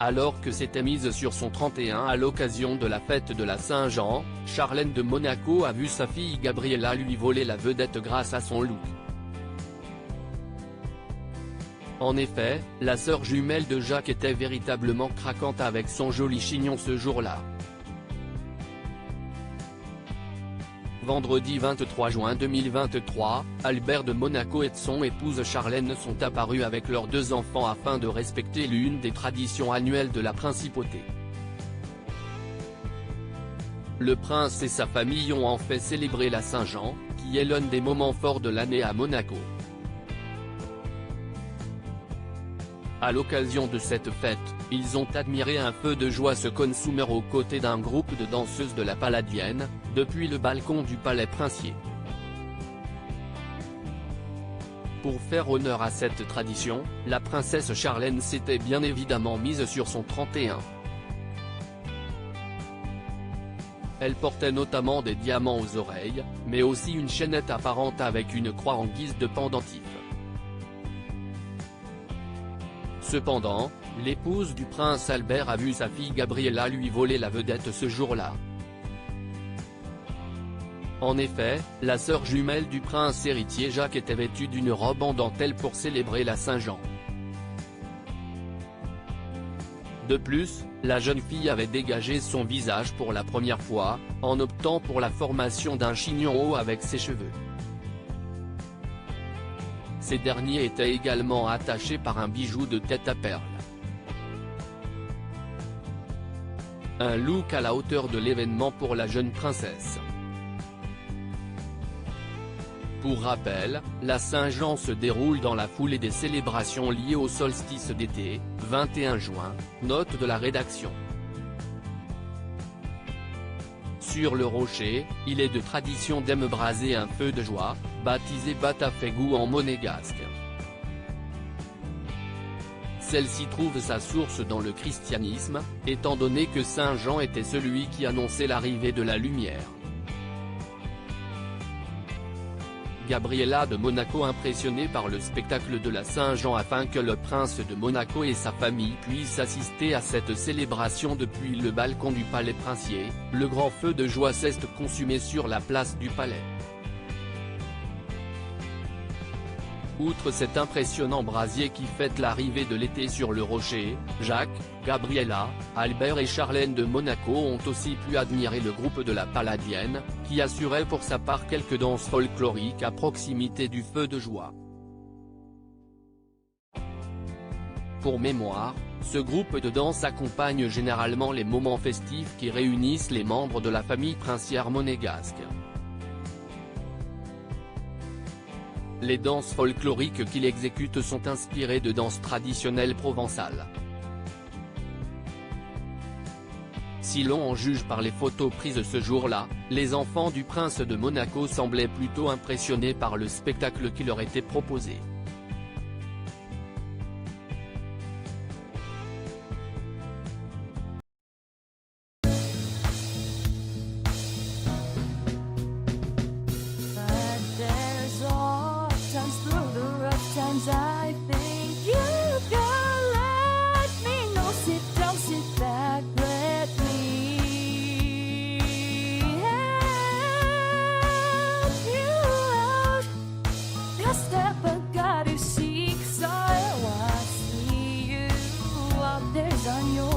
Alors que s'était mise sur son 31 à l'occasion de la fête de la Saint-Jean, Charlène de Monaco a vu sa fille Gabriella lui voler la vedette grâce à son look. En effet, la sœur jumelle de Jacques était véritablement craquante avec son joli chignon ce jour-là. Vendredi 23 juin 2023, Albert de Monaco et son épouse Charlène sont apparus avec leurs 2 enfants afin de respecter l'une des traditions annuelles de la principauté. Le prince et sa famille ont en fait célébré la Saint-Jean, qui est l'un des moments forts de l'année à Monaco. À l'occasion de cette fête, ils ont admiré un feu de joie se consumer aux côtés d'un groupe de danseuses de la Palladienne, depuis le balcon du palais princier. Pour faire honneur à cette tradition, la princesse Charlène s'était bien évidemment mise sur son 31. Elle portait notamment des diamants aux oreilles, mais aussi une chaînette apparente avec une croix en guise de pendentif. Cependant, l'épouse du prince Albert a vu sa fille Gabriella lui voler la vedette ce jour-là. En effet, la sœur jumelle du prince héritier Jacques était vêtue d'une robe en dentelle pour célébrer la Saint-Jean. De plus, la jeune fille avait dégagé son visage pour la première fois, en optant pour la formation d'un chignon haut avec ses cheveux. Ces derniers étaient également attachés par un bijou de tête à perles. Un look à la hauteur de l'événement pour la jeune princesse. Pour rappel, la Saint-Jean se déroule dans la foulée des célébrations liées au solstice d'été, 21 juin, note de la rédaction. Sur le rocher, il est de tradition d'embraser un feu de joie, baptisé Batafégou en monégasque. Celle-ci trouve sa source dans le christianisme, étant donné que Saint Jean était celui qui annonçait l'arrivée de la lumière. Gabriella de Monaco impressionnée par le spectacle de la Saint-Jean afin que le prince de Monaco et sa famille puissent assister à cette célébration depuis le balcon du palais princier, le grand feu de joie s'est consumé sur la place du palais. Outre cet impressionnant brasier qui fête l'arrivée de l'été sur le rocher, Jacques, Gabriella, Albert et Charlène de Monaco ont aussi pu admirer le groupe de la Palladienne, qui assurait pour sa part quelques danses folkloriques à proximité du feu de joie. Pour mémoire, ce groupe de danse accompagne généralement les moments festifs qui réunissent les membres de la famille princière monégasque. Les danses folkloriques qu'il exécute sont inspirées de danses traditionnelles provençales. Si l'on en juge par les photos prises ce jour-là, les enfants du prince de Monaco semblaient plutôt impressionnés par le spectacle qui leur était proposé. I think you can let me know. Sit down, sit back, let me help you out. Just step back, got to seek, so I see you out there's on your